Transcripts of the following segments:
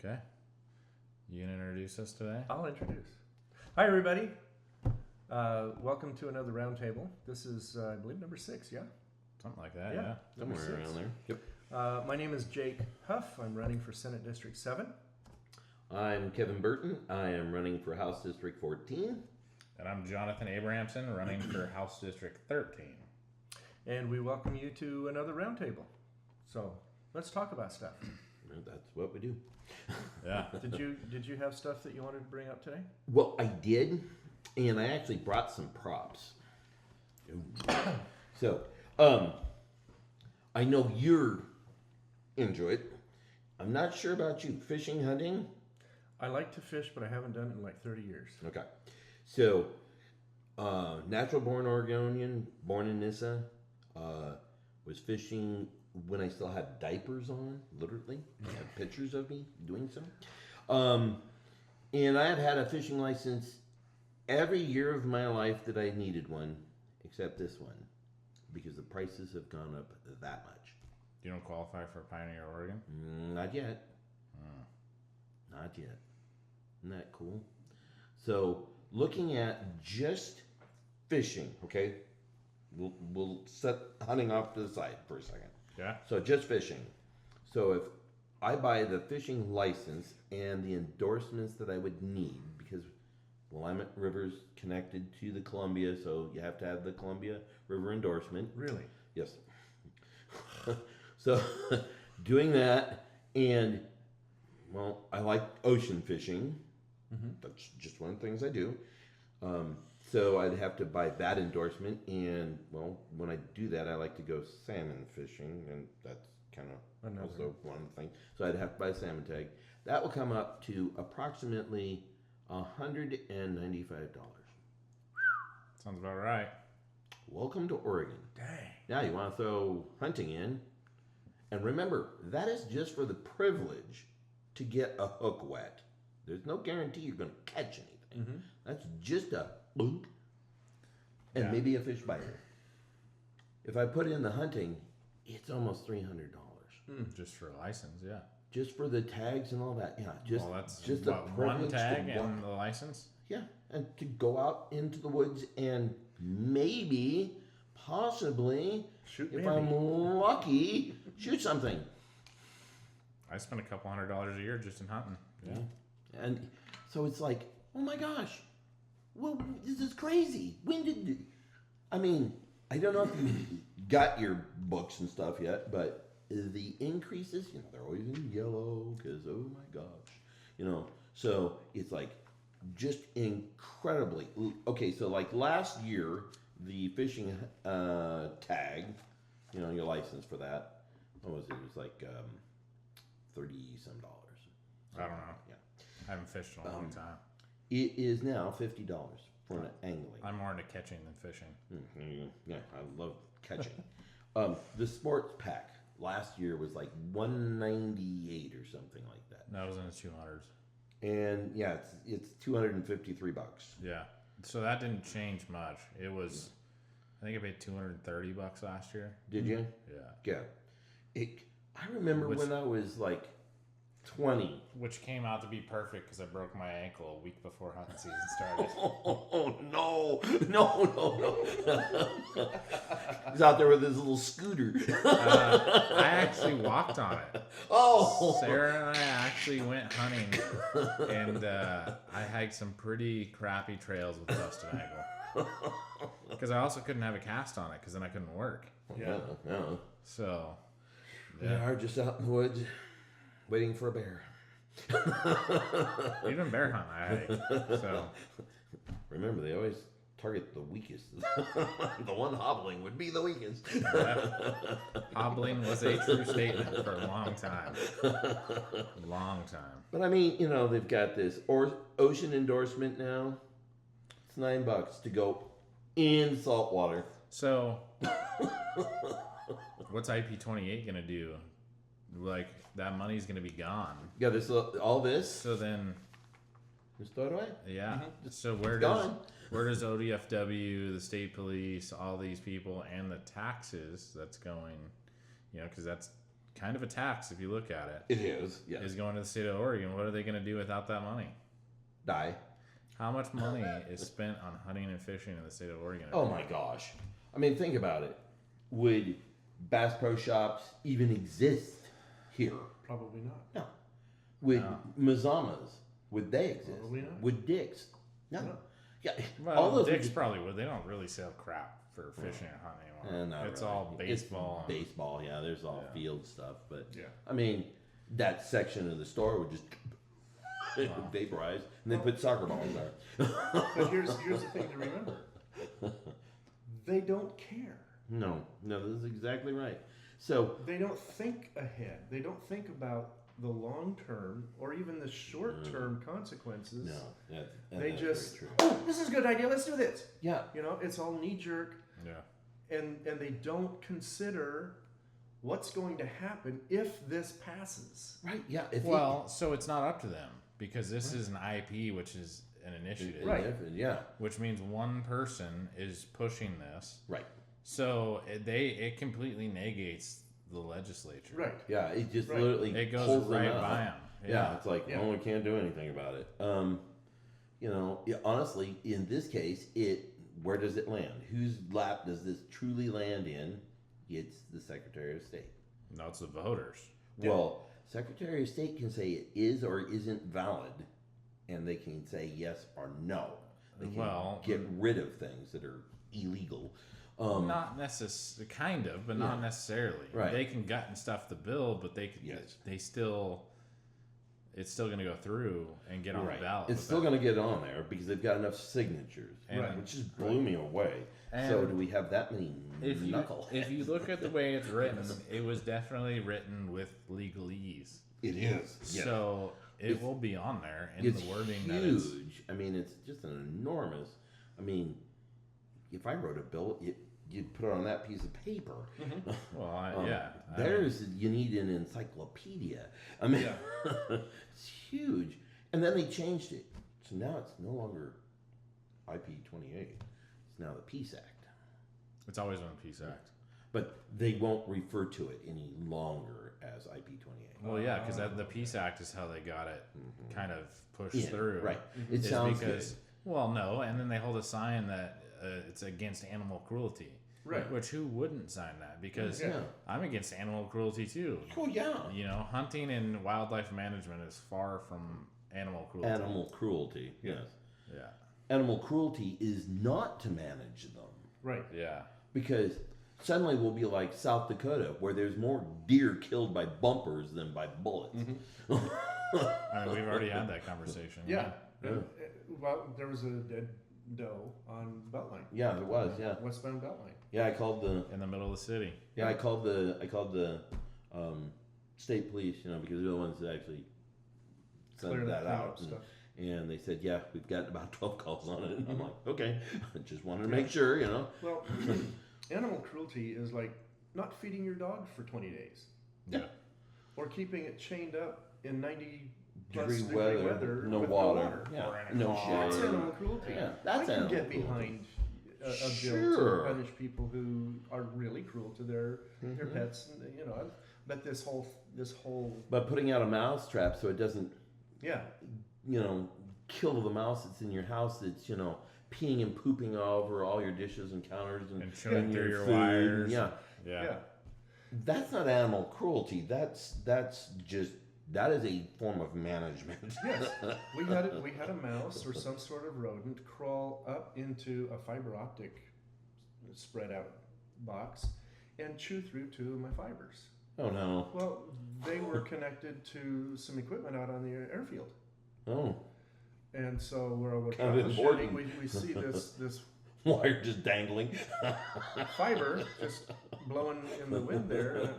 Okay. You gonna introduce us today? I'll introduce. Hi, everybody. Welcome to another roundtable. This is, I believe, number 6, yeah? Something like that, yeah. Number Somewhere 6. around there. Yep. My name is Jake Huff. I'm running for Senate District 7. I'm Kevin Burton. I am running for House District 14. And I'm Jonathan Abrahamsen, running for House District 13. And we welcome you to another roundtable. So, let's talk about stuff. That's what we do. Yeah. Did you have stuff that you wanted to bring up today? Well, I did, and I actually brought some props. So, I know you're into it. I'm not sure about you. Fishing, hunting? I like to fish, but I haven't done it in like 30 years. Okay. So, natural born Oregonian, born in Nissa, was fishing when I still had diapers on, literally. I have pictures of me doing so. And I have had a fishing license every year of my life that I needed one, except this one, because the prices have gone up that much. You don't qualify for Pioneer Oregon? Not yet. Not yet. Isn't that cool? So, looking at just fishing, okay? We'll set hunting off to the side for a second. Yeah. So, just fishing. So, if I buy the fishing license and the endorsements that I would need, because Willamette River's connected to the Columbia, so you have to have the Columbia River endorsement. Really? Yes. So, doing that, and, well, I like ocean fishing. Mm-hmm. That's just one of the things I do. So, I'd have to buy that endorsement, and, well, when I do that, I like to go salmon fishing, and that's kind of also one thing. So, I'd have to buy a salmon tag. That will come up to approximately $195. Sounds about right. Welcome to Oregon. Dang. Now you want to throw hunting in. And remember, that is just for the privilege to get a hook wet. There's no guarantee you're going to catch anything. Mm-hmm. That's just a boom and Yeah. maybe a fish biter. If I put in the hunting, it's almost $300. Just for a license, yeah. Just for the tags and all that. Yeah, just, Well, that's just what, a one privilege tag to walk. and the license? Yeah, and to go out into the woods and maybe, possibly, Shoot if Bambi. I'm lucky, shoot something. I spend a couple $100 a year just in hunting. Yeah. And so it's like, oh my gosh, well, this is crazy. When did you... I mean, I don't know if you got your books and stuff yet, but the increases, they're always in yellow because, oh my gosh, so it's like just incredibly. Okay, so like last year, the fishing tag, your license for that, what was it? It was like $30-some. I don't know. Yeah. I haven't fished in a long time. It is now $50 for an angling. I'm more into catching than fishing. Yeah, I love catching. The sports pack last year was like $198 or something like that. That was in the 200s. And yeah, it's $253. Yeah. So that didn't change much. It was, I think I paid $230 last year. Did you? Yeah. Yeah. I remember when I was like 20. Which came out to be perfect because I broke my ankle a week before hunting season started. Oh, no. He's out there with his little scooter. I actually walked on it. Oh. Sarah and I actually went hunting, and I hiked some pretty crappy trails with busted ankle. Because I also couldn't have a cast on it because then I couldn't work. Yeah. So, They are just out in the woods waiting for a bear. Even bear hunt I hike. So, Remember, they always target the weakest. The one hobbling would be the weakest. yeah. Hobbling was a true statement for a long time. But I mean, they've got this ocean endorsement now. It's $9 to go in salt water. So, what's IP28 gonna do? Like, that money's gonna be gone. Yeah, this all this. So then, Just throw it away. yeah. So where does ODFW, the state police, all these people, and the taxes that's going, because that's kind of a tax if you look at it. It is. Yeah. Is going to the state of Oregon. What are they going to do without that money? Die. How much money is spent on hunting and fishing in the state of Oregon? Oh my gosh. I mean, think about it. Would Bass Pro Shops even exist here? Probably not. No. Would No. Mazamas, would they exist? Probably not. Would Dick's? No. No. Yeah. Well, all those Dick's would- probably would. They don't really sell crap for fishing and hunting anymore. Not It's really. all baseball. It's baseball, yeah. There's all Yeah. field stuff, but Yeah. I mean, that section of the store would just vaporize, and then put soccer balls there. But here's the thing to remember. They don't care. No, this is exactly right. So They don't think ahead. They don't think about the long term or even the short term consequences. no, They that's just, very true. oh, this is a good idea. Let's do this. Yeah, You know, it's all knee jerk, Yeah. and they don't consider what's going to happen if this passes. right. Yeah. If Well, so it's not up to them because this is an IP, which is an initiative, Right. Yeah. which means one person is pushing this. Right. So it completely negates the legislature. Right. Yeah. It just Right. literally It goes pulls them right out. by them. Yeah, it's like, Yeah. oh, we can't do anything about it. You know, honestly, in this case, where does it land? Whose lap does this truly land in? It's the Secretary of State. No, it's the voters. Yeah. Well, Secretary of State can say it is or isn't valid, and they can say yes or no. They can Well, get rid of things that are illegal. Not necessarily, kind of, but not Yeah. necessarily. Right. They can gut and stuff the bill, but Yes. it's still going to go through and get on Right. the ballot. It's with still that. going to get on there because they've got enough signatures, And- which just blew me away. And So do we have that many If knuckleheads? you look at the way it's written, it was definitely written with legalese. It is. Yes. So it It's- will be on there in It's the wording huge. that it's. I mean, it's just an enormous. I mean, if I wrote a bill, you'd put it on that piece of paper. Well, I Um, mean, you need an encyclopedia. I mean, Yeah. it's huge. And then they changed it, so now it's no longer IP 28. It's now the Peace Act. it's always been a Peace Act. But they won't refer to it any longer as IP 28. Well, yeah, because the Peace Act is how they got it kind of pushed Yeah, through. right. It Is sounds because, good. Well, no, and then they hold a sign that it's against animal cruelty. Right. Which who wouldn't sign that? Because Yeah. I'm against animal cruelty too. Oh yeah. You know, hunting and wildlife management is far from animal cruelty. Animal cruelty. Yes. Yeah. Animal cruelty is not to manage them. Right. Yeah. Because suddenly we'll be like South Dakota, where there's more deer killed by bumpers than by bullets. I mean, we've already had that conversation. Yeah. Well, there was a dead doe on Beltline. Yeah, there was. Yeah, Westbound Beltline. yeah. I called the In the middle of the city. I called the state police, you know, because they're the ones that actually sent Clear that clean out. up stuff. And they said, yeah, we've got about 12 calls on it. And I'm like, okay, just wanted to make sure, you know. Well, animal cruelty is like not feeding your dog for 20 days Yeah. or keeping it chained up in 90 Degree plus weather, no with water. Yeah, Or in a no car. That's shade. animal cruelty. Yeah, that's I can animal get cruelty. behind a bill Sure. to punish people who are really cruel to their pets. And, you know, but this whole But putting out a mouse trap so it doesn't, yeah. you know, kill the mouse that's in your house that's, you know, peeing and pooping all over all your dishes and counters and chewing through your food. wires. Yeah. Yeah. That's not animal cruelty. That's just that is a form of management. Yes, we had a mouse or some sort of rodent crawl up into a fiber optic spread out box and chew through 2 of my fibers. Oh no. Well, they were connected to some equipment out on the airfield, Oh. and so we're Kind of troubleshooting. important. We see this Wire just dangling. fiber just blowing in the wind there. And,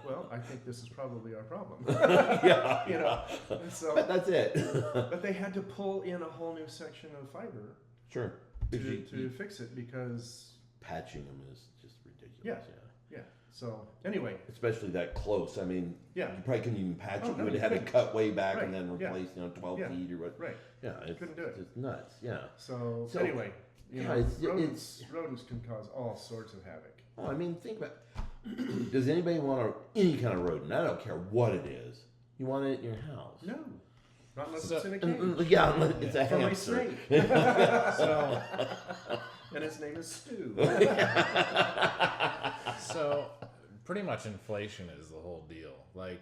well, I think this is probably our problem. Yeah. You know, and so But that's it. but they had to pull in a whole new section of fiber Sure. to fix it because Patching them is just ridiculous. Yeah. Yeah. yeah. So anyway, Especially that close. I mean, yeah, you probably couldn't even patch Oh, it. no, You would you have had to couldn't. cut way back Right, and then yeah. replace, 12 Yeah. feet or what. right. Yeah, it's Couldn't do it. just nuts. Yeah. So, So, anyway, yeah, it's- rodents can cause all sorts of havoc. Well, I mean, think about Does anybody want any kind of rodent? I don't care what it is. You want it in your house? No. Not unless it's in a cage. Yeah, unless it's a For my hamster. snake. So, And his name is Stu. so pretty much inflation is the whole deal. Like,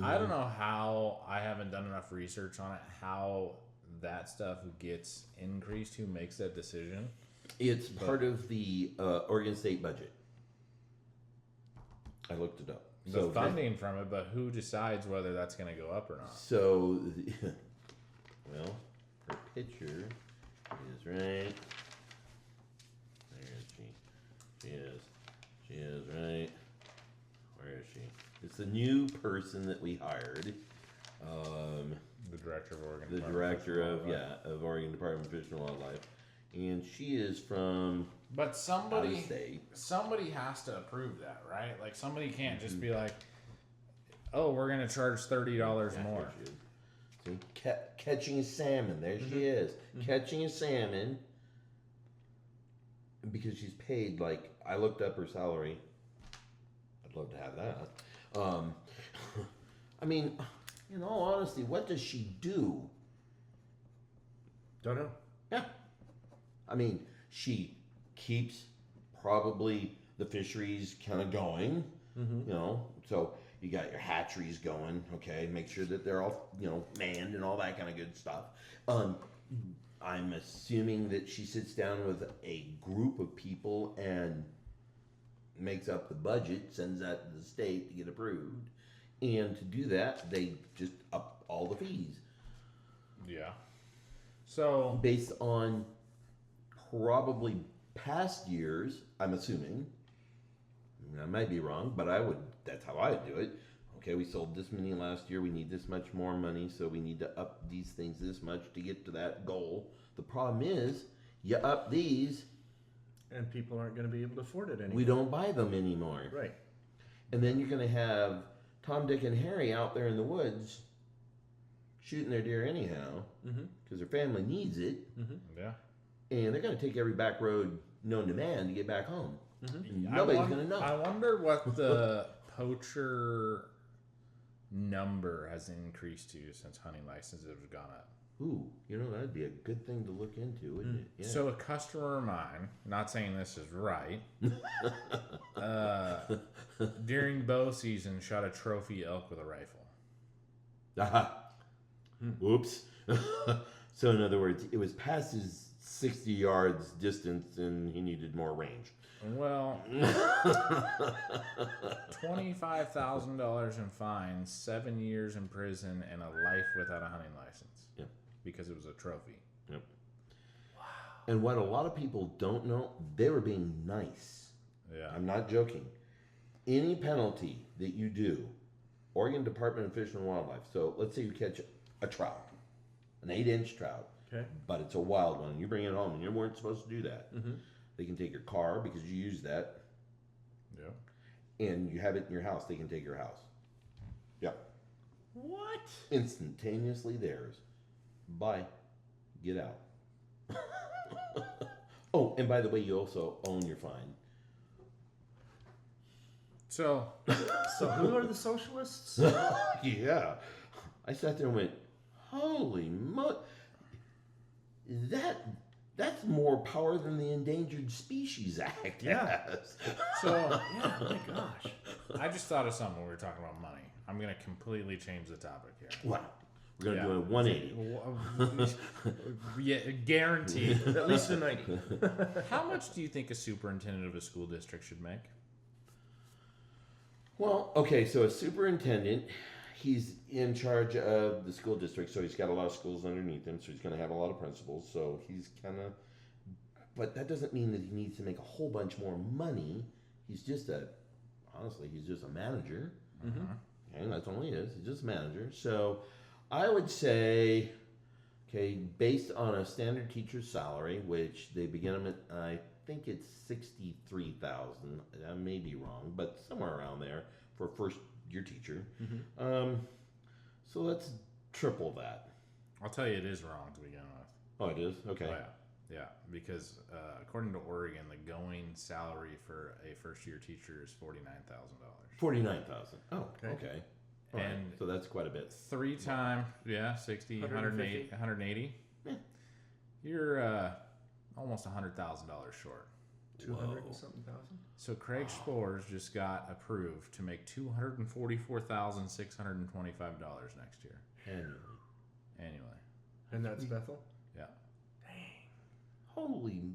I don't know how, I haven't done enough research on it, how that stuff gets increased, who makes that decision. It's part of the Oregon State budget. I looked it up. The funding from it, but who decides whether that's going to go up or not? So, well, her picture is right. Where is she? She is right. Where is she? It's the new person that we hired. The director of Oregon. The director of Oregon Department of Fish and Wildlife, and she is from But out of somebody state. has to approve that, right? Like somebody can't just be like, "Oh, we're going to charge $30 more." See, catching a salmon. There she is, catching a salmon. Because she's paid, like, I looked up her salary. I'd love to have that. I mean, in all honesty, what does she do? Don't know. Yeah. I mean, she keeps probably the fisheries kind of going, you know, so you got your hatcheries going, okay, make sure that they're all, you know, manned and all that kind of good stuff. I'm assuming that she sits down with a group of people and makes up the budget, sends that to the state to get approved. And to do that, they just up all the fees. Yeah. So Based on probably past years, I'm assuming. I mean, I might be wrong, but that's how I would do it. Okay, we sold this many last year. We need this much more money, so we need to up these things this much to get to that goal. The problem is, you up these, And people aren't going to be able to afford it anymore. we don't buy them anymore. Right. And then you're going to have Tom, Dick, and Harry out there in the woods shooting their deer anyhow because their family needs it, yeah. and they're going to take every back road known to man to get back home. And I nobody's won- going to know. I wonder what the poacher number has increased to since hunting licenses have gone up. Ooh, you know, that'd be a good thing to look into, wouldn't it? Yeah. So a customer of mine, not saying this is right, during bow season shot a trophy elk with a rifle. Aha. Whoops. So in other words, it was past his 60 yards distance and he needed more range. Well, $25,000 in fines, 7 years in prison, and a life without a hunting license. Yep. Because it was a trophy. Yep. Wow. And what a lot of people don't know, they were being nice. Yeah. I'm not joking. Any penalty that you do, Oregon Department of Fish and Wildlife. So let's say you catch a trout, an 8-inch trout, Okay. but it's a wild one. You bring it home and you weren't supposed to do that. They can take your car because you used that, Yeah. and you have it in your house. They can take your house. Yep. What? Instantaneously theirs. Bye. Get out. Oh, and by the way, you also own your fine. So, So who are the socialists? Yeah. I sat there and went, holy that's more power than the Endangered Species Act has. so Yeah, my gosh. I just thought of something when we were talking about money. I'm going to completely change the topic here. Wow. We're going to Yeah. do a 180. Yeah, guaranteed. At least a 90. How much do you think a superintendent of a school district should make? Well, okay, so a superintendent, he's in charge of the school district, so he's got a lot of schools underneath him, so he's going to have a lot of principals, so he's kind of, but that doesn't mean that he needs to make a whole bunch more money. He's just honestly, he's just a manager. And that's all he is. He's just a manager. So I would say, okay, based on a standard teacher's salary, which they begin them at, I think it's $63,000. I may be wrong, but somewhere around there for a first year teacher. So let's triple that. I'll tell you, it is wrong to begin with. Oh, it is? Okay. Oh, yeah. Yeah, because according to Oregon, the going salary for a first-year teacher is $49,000. 49,000. Oh, okay. All right. And so that's quite a bit. 3 times, 60, 180, 180. Yeah. You're almost $100,000 short. 200 and something thousand. So Craig Spores just got approved to make $244,625 next year annually. And that's Bethel? Yeah. Holy.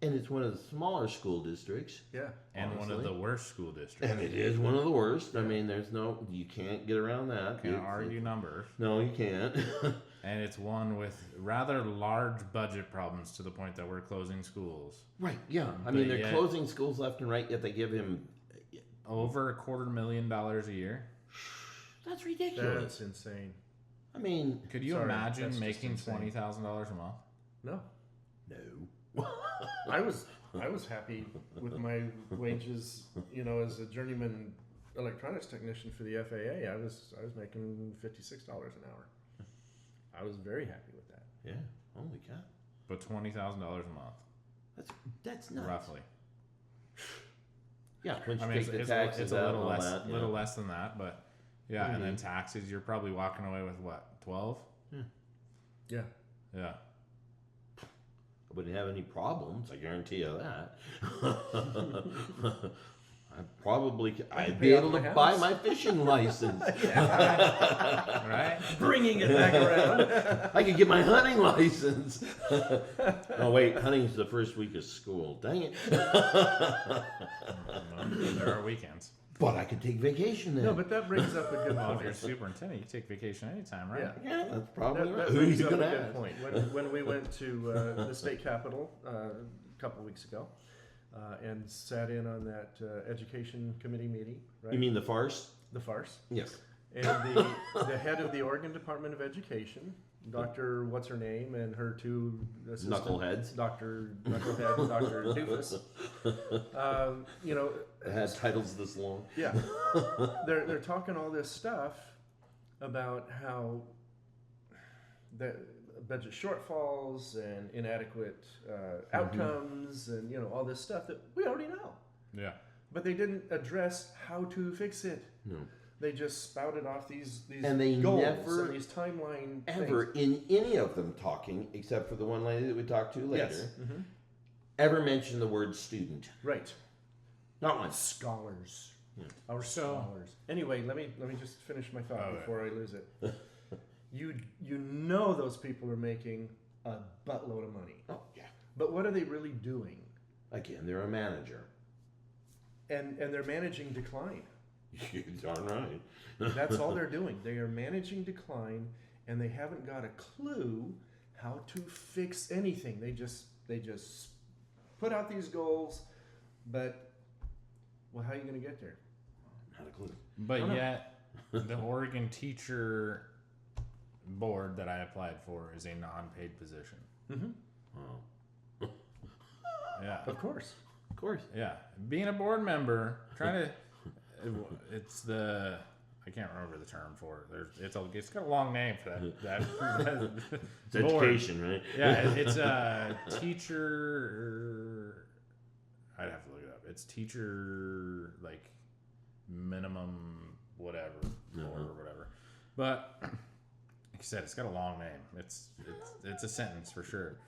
And it's one of the smaller school districts. Yeah. And honestly. one of the worst school districts. And it is one of the worst. I mean, you can't get around that. Can't argue numbers. No, you can't. And it's one with rather large budget problems to the point that we're closing schools. Right, yeah. I mean, they're closing schools left and right, yet they give him... Over $250,000 a year. That's ridiculous. That's insane. I mean... Could you imagine making $20,000 a month? No. No. I was happy with my wages, as a journeyman electronics technician for the FAA. I was making $56 an hour. I was very happy with that. Yeah. Holy cow. But $20,000 a month. That's nuts. Roughly. Yeah, when you I mean, take the taxes it's a out little and all less, that, little less than that, but yeah, and then taxes, you're probably walking away with what, 12? Yeah. Yeah. I wouldn't have any problems, I guarantee you that. I'd be able to buy my fishing license. Right? Bringing it back around. I could get my hunting license. Oh wait, hunting's the first week of school. Dang it. Well, there are weekends. But I could take vacation then. No, but that brings up a good Well, if point. you're superintendent, you take vacation anytime, right? Yeah, that's probably right. That Who are brings you up a going to good ask? point. When we went to the state capitol a couple weeks ago and sat in on that education committee meeting, right? You mean the farce? The farce. Yes. And the head of the Oregon Department of Education, Dr. What's her name, and her two assistants, Knuckleheads. Dr. Knucklehead and Dr. Doofus. It had titles this long. Yeah, they're talking all this stuff about how the budget shortfalls and inadequate outcomes, and all this stuff that we already know. Yeah. But they didn't address how to fix it. No. They just spouted off these And they goals never, and these timeline ever, things. in any of them talking, except for the one lady that we talked to later, Yes. Mm-hmm. ever mention the word student. Right. Not once. Scholars. Yeah. Our scholars. Anyway, let me just finish my thought before I lose it. You those people are making a buttload of money. Oh, yeah. But what are they really doing? Again, they're a manager. And they're managing decline. You're darn right. That's all they're doing. They are managing decline, and they haven't got a clue how to fix anything. They just put out these goals, but how are you going to get there? Not a clue. But yet, the Oregon teacher board that I applied for is a non-paid position. Mm-hmm. Oh. Yeah. Of course. Of course. Yeah. Being a board member, trying to... It's the... I can't remember the term for it. It's got a long name for that It's education, right? Yeah, it's a teacher... I'd have to look it up. It's teacher, like, minimum whatever, or whatever. But, like I said, it's got a long name. It's a sentence for sure.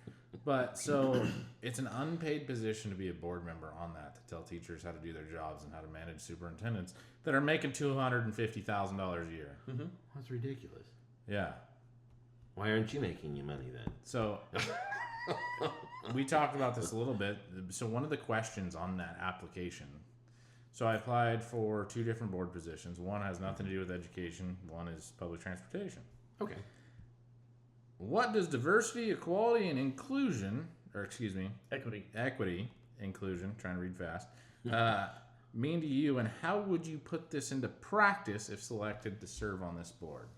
But, so, it's an unpaid position to be a board member on that, to tell teachers how to do their jobs and how to manage superintendents that are making $250,000 a year. Mm-hmm. That's ridiculous. Yeah. Why aren't you making your money then? So, we talked about this a little bit. So, one of the questions on that application, so I applied for 2 different board positions. One has nothing to do with education. One is public transportation. Okay. What does diversity, equality, and inclusion, equity, inclusion, trying to read fast, mean to you, and how would you put this into practice if selected to serve on this board?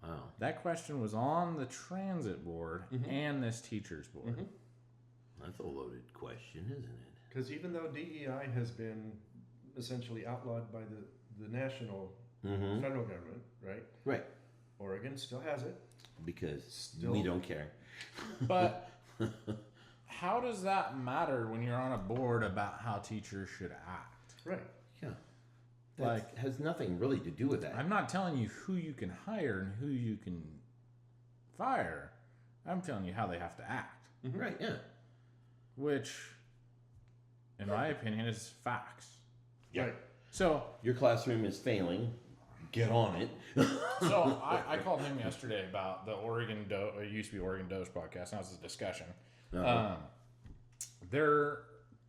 Wow. That question was on the transit board and this teacher's board. Mm-hmm. That's a loaded question, isn't it? Because even though DEI has been essentially outlawed by the national federal government, right? Right. Oregon still has it. because we don't care. But how does that matter when you're on a board about how teachers should act? Right. Yeah. That Like, has nothing really to do with that. I'm not telling you who you can hire and who you can fire. I'm telling you how they have to act. Mm-hmm. Right, yeah. Which, in my opinion, is facts. Yeah. Right. So, Your classroom is failing. Get on it. so I called him yesterday about the Oregon it used to be Oregon Doge podcast. Now it's a discussion. Uh-huh. Their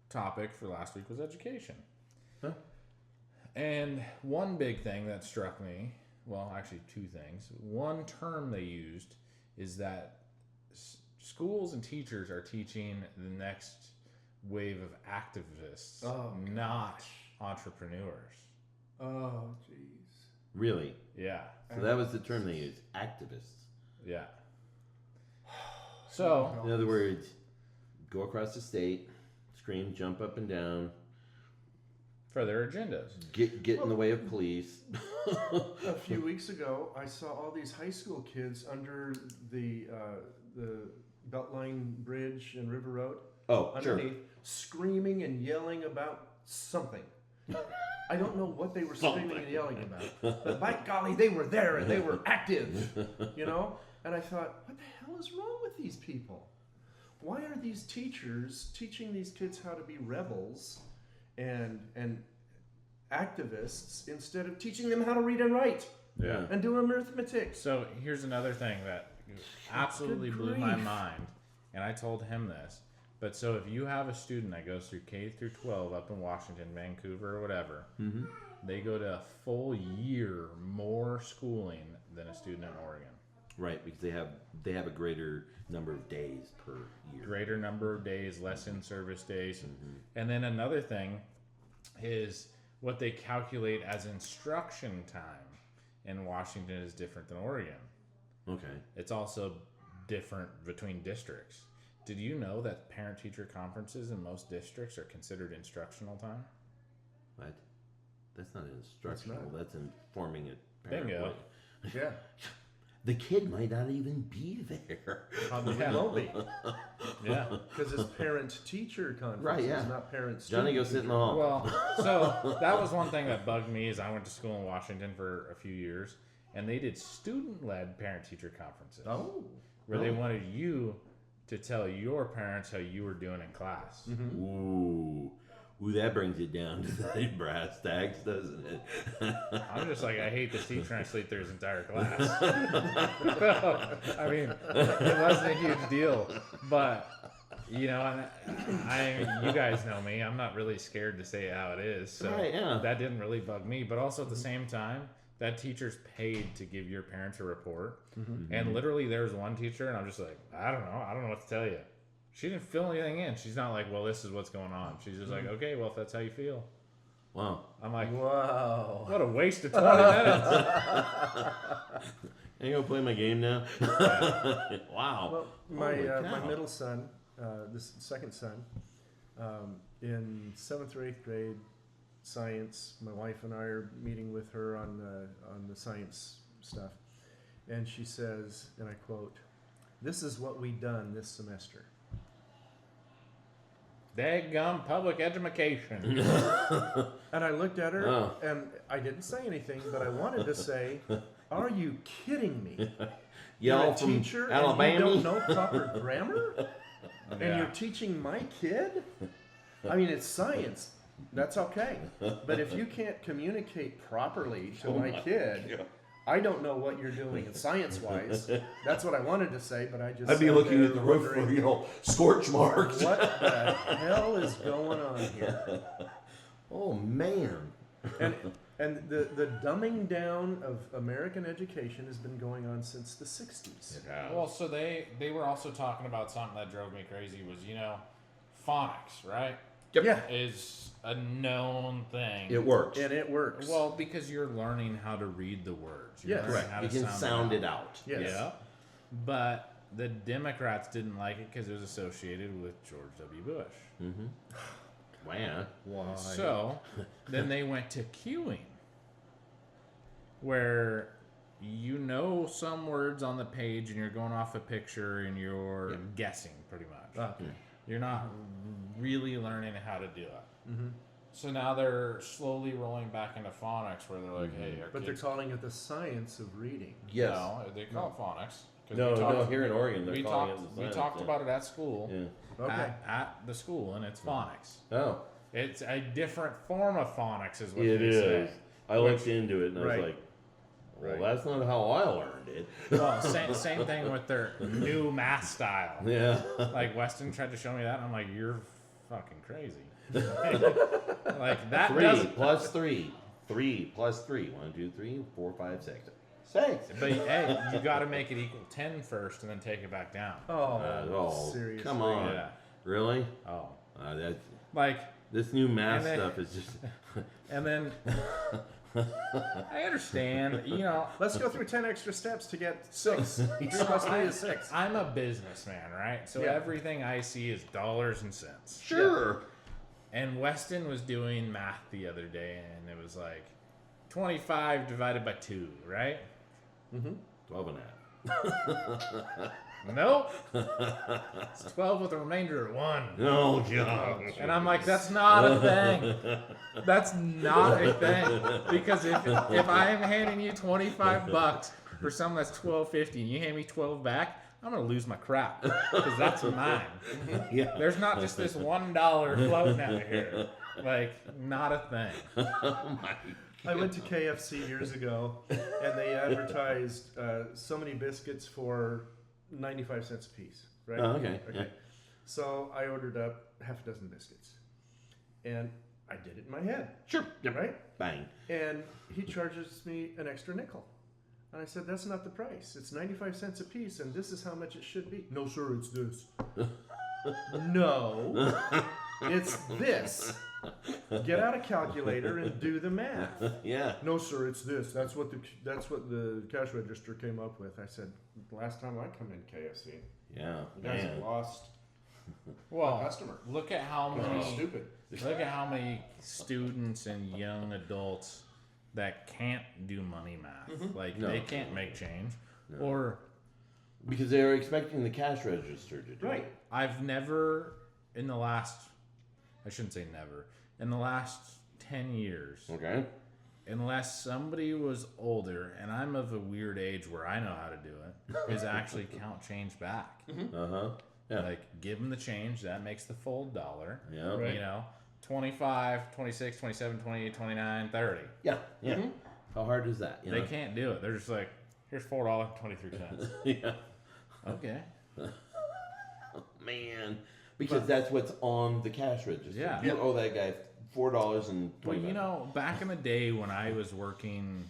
topic for last week was education. Huh? And one big thing that struck me, well, actually two things. One term they used is that schools and teachers are teaching the next wave of activists, not entrepreneurs. Oh, jeez. Really? Yeah. So that was the term they used, activists. Yeah. So, In other words, go across the state, scream, jump up and down, for their agendas. get in the way of police. A few weeks ago, I saw all these high school kids under the Beltline Bridge and River Road. Oh, Underneath, screaming and yelling about something. I don't know what they were screaming and yelling about, but by golly, they were there and they were active, you know? And I thought, what the hell is wrong with these people? Why are these teachers teaching these kids how to be rebels and activists instead of teaching them how to read and write Yeah. and do arithmetic? So here's another thing that absolutely Good blew my grief. mind, and I told him this. But so if you have a student that goes through K through 12 up in Washington, Vancouver, or whatever, they go to a full year more schooling than a student in Oregon. Right, because they have a greater number of days per year. Greater number of days, less in-service days. And then another thing is what they calculate as instruction time in Washington is different than Oregon. Okay. It's also different between districts. Did you know that parent-teacher conferences in most districts are considered instructional time? What? That's not instructional. That's informing it. Bingo. Yeah. The kid might not even be there. Probably Yeah. won't be. Yeah. Because it's parent-teacher conferences, Right, yeah. not parents. Johnny, go sit in the hall. Well, so that was one thing that bugged me is I went to school in Washington for a few years, and they did student-led parent-teacher conferences. Oh. Where they wanted you to tell your parents how you were doing in class. Ooh, that brings it down to the brass tacks, doesn't it? I'm just like, I hate this teacher, and I sleep through his entire class. I mean, it wasn't a huge deal, but you know, you guys know me. I'm not really scared to say how it is, so Right, yeah. that didn't really bug me. But also at the same time, that teacher's paid to give your parents a report, and literally there was one teacher, and I'm just like, I don't know what to tell you. She didn't fill anything in. She's not like, well, this is what's going on. She's just like, okay, well, if that's how you feel. Wow. I'm like, Wow. what a waste of 20 minutes. Are you gonna play my game now? Wow. Well, my cow. middle son, this second son, in 7th or 8th grade science, my wife and I are meeting with her on the science stuff, and she says, and I quote, "This is what we done this semester." Daggum public education. And I looked at her, Oh. and I didn't say anything, but I wanted to say, "Are you kidding me? You're Y'all a from teacher Alabama? and you don't know proper grammar, and Yeah. you're teaching my kid? I mean, it's science. That's okay. But if you can't communicate properly to my kid, I don't know what you're doing science-wise." That's what I wanted to say, but I just I'd be sat looking there at the roof for, wondering, scorch marks. what the hell is going on here? Oh, man. And the dumbing down of American education has been going on since the 60s. Well, so they were also talking about something that drove me crazy was, phonics, right? Yeah, Is a known thing. It works. and it works. Well, because you're learning how to read the words. You're Yes. learning Correct. how You to can sound it out. Yes. Yeah. But the Democrats didn't like it because it was associated with George W. Bush. Wow. Why? So then they went to queuing, where you know some words on the page and you're going off a picture and you're guessing pretty much. Okay. You're not really learning how to do it. Mm-hmm. So now they're slowly rolling back into phonics where they're like, hey, our But they're kids, calling it the science of reading. Yes. no, they call it phonics. 'Cause No, we talked- no. Here in Oregon, they're we calling talked, it the we science, talked yeah. about it at school, Yeah. Okay. at the school, and it's phonics. Oh, It's a different form of phonics, is what it they is. say. I looked into it and I Right. was like, well, Right. that's not how I learned it. Well, same thing with their new math style. Yeah. Like Weston tried to show me that, and I'm like, you're fucking crazy. Like that 3 doesn't. plus 3. 3 plus 3. 1, 2, 3, 4, 5, 6. 6. But hey, you got to make it equal 10 first, and then take it back down. Oh, seriously. Come on. Yeah. Really? Oh, That's, like, this new math And then- stuff is just. and then I understand, you know. Let's go through 10 extra steps to get 6. 3 plus 3 is 6. I'm a businessman, right? So Yeah. everything I see is dollars and cents. Sure. And Weston was doing math the other day, and it was like 25 divided by 2, right? 12 and a half. Nope. It's 12 with a remainder of 1. Oh, God. And I'm like, that's not a thing. That's not a thing. Because if I'm handing you $25 for something that's $12.50 and you hand me 12 back, I'm gonna lose my crap because that's mine. Yeah. There's not just this $1 floating out here. Like, not a thing. Oh, my. I went to KFC years ago, and they advertised so many biscuits for 95 cents a piece, right? Oh, okay, yeah. So I ordered up half a dozen biscuits, and I did it in my head, Sure. Yep. right? Bang. And he charges me an extra nickel. And I said, that's not the price. It's 95 cents a piece, and this is how much it should be. No, sir, it's this. No, it's this. Get out a calculator and do the math. Yeah. No, sir, it's this. That's what the cash register came up with. I said, last time I come in KFC, Yeah. you guys Man. have lost Well, a customer. look at how That's many stupid. look at how many students and young adults that can't do money math. Like No. they can't make change. Or Because they were expecting the cash register to do Right. it. I've never in the last I shouldn't say never. In the last 10 years, Okay. unless somebody was older, and I'm of a weird age where I know how to do it, is actually count change back. Uh-huh. Yeah. Like, give them the change. That makes the full dollar. Yeah. Right. You know, 25, 26, 27, 28, 29, 30. Yeah. Yeah. How hard is that? You They know? can't do it. They're just like, here's $4.23. Yeah. Okay. Man. Because that's what's on the cash register. Yeah. You owe that guy $4.20. Well, you know, back in the day when I was working,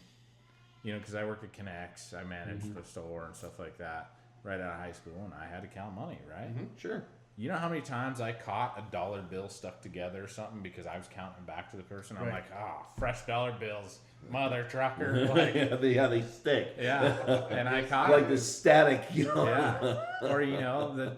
you know, because I worked at Connects, I managed the store and stuff like that right out of high school, and I had to count money, right? Sure. You know how many times I caught a dollar bill stuck together or something because I was counting back to the person? I'm Right. like, fresh dollar bills, mother trucker. Like, yeah, they stick. yeah. And I caught Like the static, you know. yeah. Or, you know, the